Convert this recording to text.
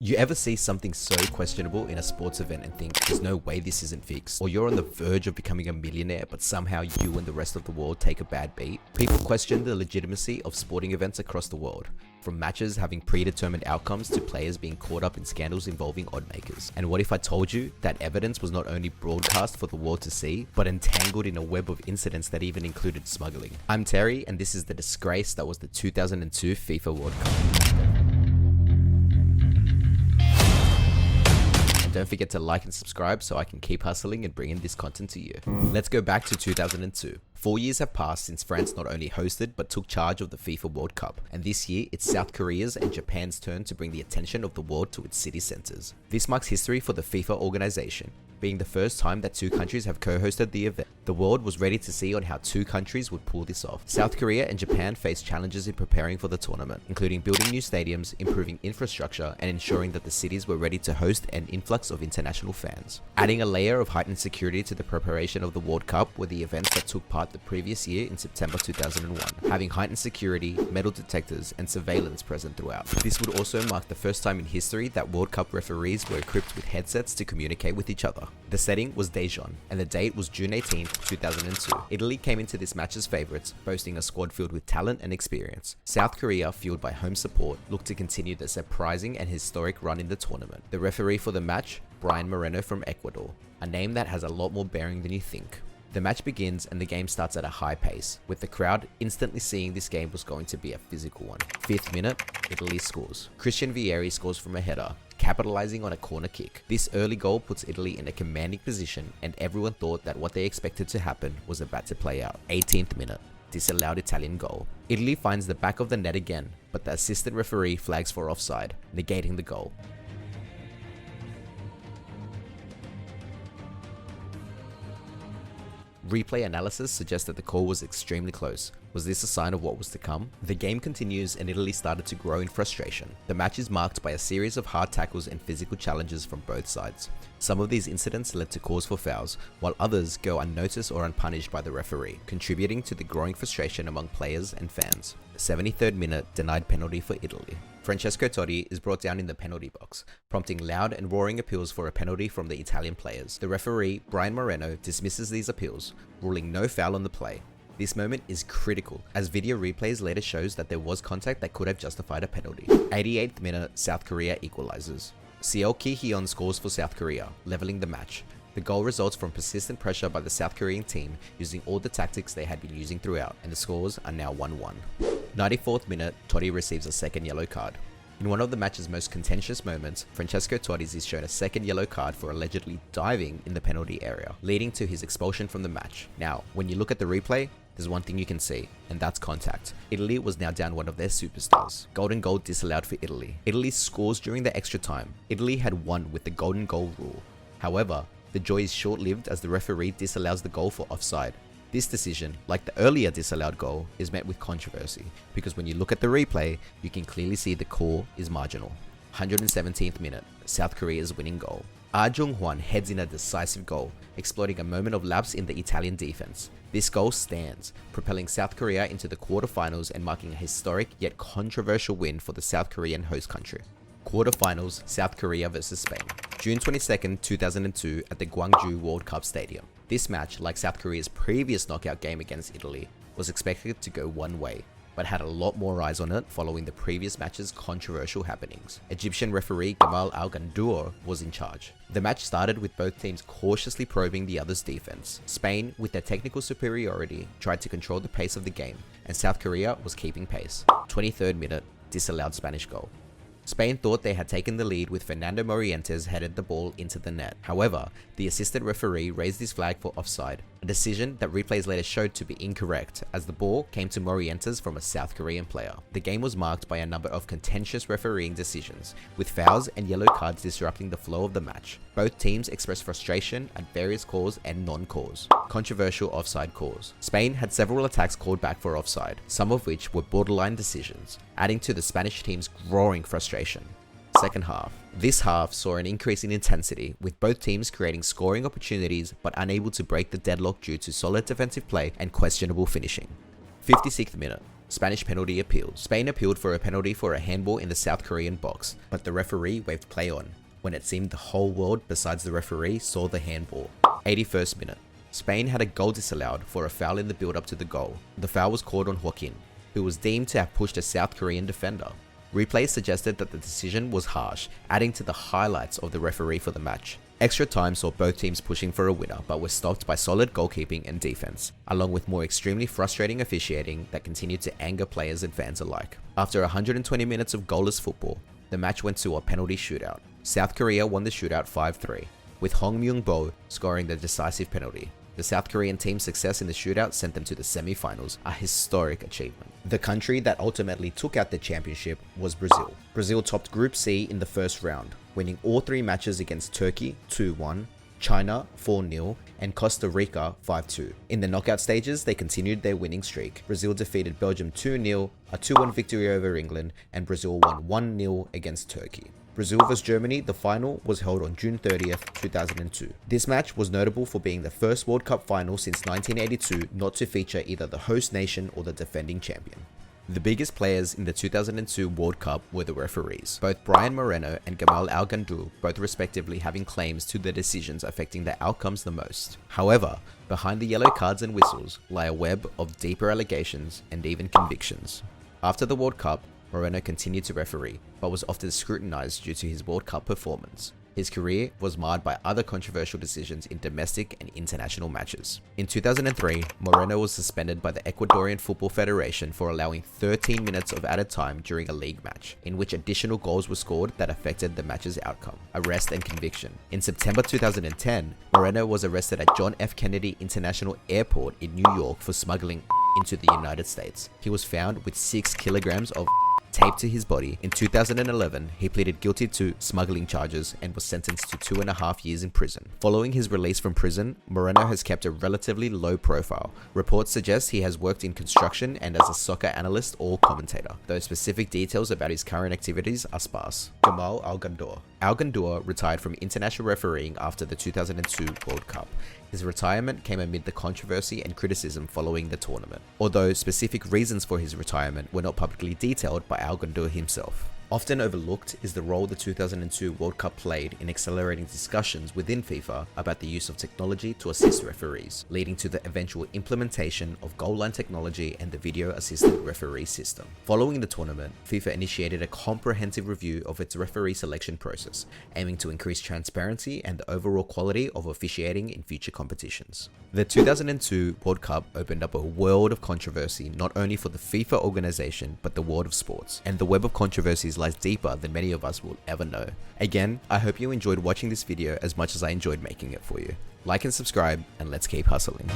You ever see something so questionable in a sports event and think, there's no way this isn't fixed? Or you're on the verge of becoming a millionaire, but somehow you and the rest of the world take a bad beat? People question the legitimacy of sporting events across the world, from matches having predetermined outcomes to players being caught up in scandals involving oddmakers. And what if I told you that evidence was not only broadcast for the world to see, but entangled in a web of incidents that even included smuggling? I'm Terry, and this is the disgrace that was the 2002 FIFA World Cup. Don't forget to like and subscribe so I can keep hustling and bringing this content to you. Let's go back to 2002. 4 years have passed since France not only hosted but took charge of the FIFA World Cup, and this year it's South Korea's and Japan's turn to bring the attention of the world to its city centers. This marks history for the FIFA organization, being the first time that two countries have co-hosted the event. The world was ready to see on how two countries would pull this off. South Korea and Japan faced challenges in preparing for the tournament, including building new stadiums, improving infrastructure, and ensuring that the cities were ready to host an influx of international fans. Adding a layer of heightened security to the preparation of the World Cup were the events that took part the previous year in September 2001, having heightened security, metal detectors, and surveillance present throughout. This would also mark the first time in history that World Cup referees were equipped with headsets to communicate with each other. The setting was Daejeon, and the date was June 18, 2002. Italy came into this match as favourites, boasting a squad filled with talent and experience. South Korea, fueled by home support, looked to continue the surprising and historic run in the tournament. The referee for the match, Brian Moreno from Ecuador, a name that has a lot more bearing than you think. The match begins and the game starts at a high pace, with the crowd instantly seeing this game was going to be a physical one. 5th minute, Italy scores. Christian Vieri scores from a header, capitalizing on a corner kick. This early goal puts Italy in a commanding position, and everyone thought that what they expected to happen was about to play out. 18th minute, disallowed Italian goal. Italy finds the back of the net again, but the assistant referee flags for offside, negating the goal. Replay analysis suggests that the call was extremely close. Was this a sign of what was to come? The game continues and Italy started to grow in frustration. The match is marked by a series of hard tackles and physical challenges from both sides. Some of these incidents led to calls for fouls, while others go unnoticed or unpunished by the referee, contributing to the growing frustration among players and fans. 73rd minute, denied penalty for Italy. Francesco Totti is brought down in the penalty box, prompting loud and roaring appeals for a penalty from the Italian players. The referee, Brian Moreno, dismisses these appeals, ruling no foul on the play. This moment is critical, as video replays later shows that there was contact that could have justified a penalty. 88th minute, South Korea equalizes. Seo Ki-hyun scores for South Korea, leveling the match. The goal results from persistent pressure by the South Korean team using all the tactics they had been using throughout, and the scores are now 1-1. 94th minute, Totti receives a second yellow card. In one of the match's most contentious moments, Francesco Totti is shown a second yellow card for allegedly diving in the penalty area, leading to his expulsion from the match. Now, when you look at the replay, there's one thing you can see, and that's contact. Italy was now down one of their superstars. Golden goal disallowed for Italy. Italy scores during the extra time. Italy had won with the golden goal rule. However, the joy is short-lived as the referee disallows the goal for offside. This decision, like the earlier disallowed goal, is met with controversy, because when you look at the replay, you can clearly see the call is marginal. 117th minute, South Korea's winning goal. Ah Jung-hwan heads in a decisive goal, exploiting a moment of lapse in the Italian defense. This goal stands, propelling South Korea into the quarterfinals and marking a historic yet controversial win for the South Korean host country. Quarterfinals, South Korea vs Spain. June 22, 2002 at the Gwangju World Cup Stadium. This match, like South Korea's previous knockout game against Italy, was expected to go one way, but had a lot more eyes on it following the previous match's controversial happenings. Egyptian referee Gamal Al-Gandour was in charge. The match started with both teams cautiously probing the other's defense. Spain, with their technical superiority, tried to control the pace of the game, and South Korea was keeping pace. 23rd minute, disallowed Spanish goal. Spain thought they had taken the lead with Fernando Morientes headed the ball into the net. However, the assistant referee raised his flag for offside, a decision that replays later showed to be incorrect as the ball came to Morientes from a South Korean player. The game was marked by a number of contentious refereeing decisions, with fouls and yellow cards disrupting the flow of the match. Both teams expressed frustration at various calls and non-calls. Controversial offside calls. Spain had several attacks called back for offside, some of which were borderline decisions, adding to the Spanish team's growing frustration. Second half. This half saw an increase in intensity, with both teams creating scoring opportunities but unable to break the deadlock due to solid defensive play and questionable finishing. 56th minute. Spanish penalty appeal. Spain appealed for a penalty for a handball in the South Korean box, but the referee waved play on, when it seemed the whole world besides the referee saw the handball. 81st minute. Spain had a goal disallowed for a foul in the build-up to the goal. The foul was called on Joaquin, who was deemed to have pushed a South Korean defender. Replays suggested that the decision was harsh, adding to the highlights of the referee for the match. Extra time saw both teams pushing for a winner, but were stopped by solid goalkeeping and defense, along with more extremely frustrating officiating that continued to anger players and fans alike. After 120 minutes of goalless football, the match went to a penalty shootout. South Korea won the shootout 5-3, with Hong Myung-bo scoring the decisive penalty. The South Korean team's success in the shootout sent them to the semi-finals, a historic achievement. The country that ultimately took out the championship was Brazil. Brazil topped Group C in the first round, winning all 3 matches against Turkey 2-1, China 4-0, and Costa Rica 5-2. In the knockout stages, they continued their winning streak. Brazil defeated Belgium 2-0, a 2-1 victory over England, and Brazil won 1-0 against Turkey. Brazil vs Germany, the final, was held on June 30th, 2002. This match was notable for being the first World Cup final since 1982 not to feature either the host nation or the defending champion. The biggest players in the 2002 World Cup were the referees, both Brian Moreno and Gamal Al-Ghandour, both respectively having claims to the decisions affecting the outcomes the most. However, behind the yellow cards and whistles lie a web of deeper allegations and even convictions. After the World Cup, Moreno continued to referee, but was often scrutinized due to his World Cup performance. His career was marred by other controversial decisions in domestic and international matches. In 2003, Moreno was suspended by the Ecuadorian Football Federation for allowing 13 minutes of added time during a league match, in which additional goals were scored that affected the match's outcome, arrest and conviction. In September 2010, Moreno was arrested at John F. Kennedy International Airport in New York for smuggling into the United States. He was found with 6 kilograms of taped to his body. In 2011, he pleaded guilty to smuggling charges and was sentenced to 2.5 years in prison. Following his release from prison, Moreno has kept a relatively low profile. Reports suggest he has worked in construction and as a soccer analyst or commentator, though specific details about his current activities are sparse. Gamal Al-Ghandour. Al-Ghandour retired from international refereeing after the 2002 World Cup. His retirement came amid the controversy and criticism following the tournament, although specific reasons for his retirement were not publicly detailed by Al-Ghandour himself. Often overlooked is the role the 2002 World Cup played in accelerating discussions within FIFA about the use of technology to assist referees, leading to the eventual implementation of goal line technology and the video assistant referee system. Following the tournament, FIFA initiated a comprehensive review of its referee selection process, aiming to increase transparency and the overall quality of officiating in future competitions. The 2002 World Cup opened up a world of controversy not only for the FIFA organization but the world of sports, and the web of controversies lies deeper than many of us will ever know. Again, I hope you enjoyed watching this video as much as I enjoyed making it for you. Like and subscribe, and let's keep hustling.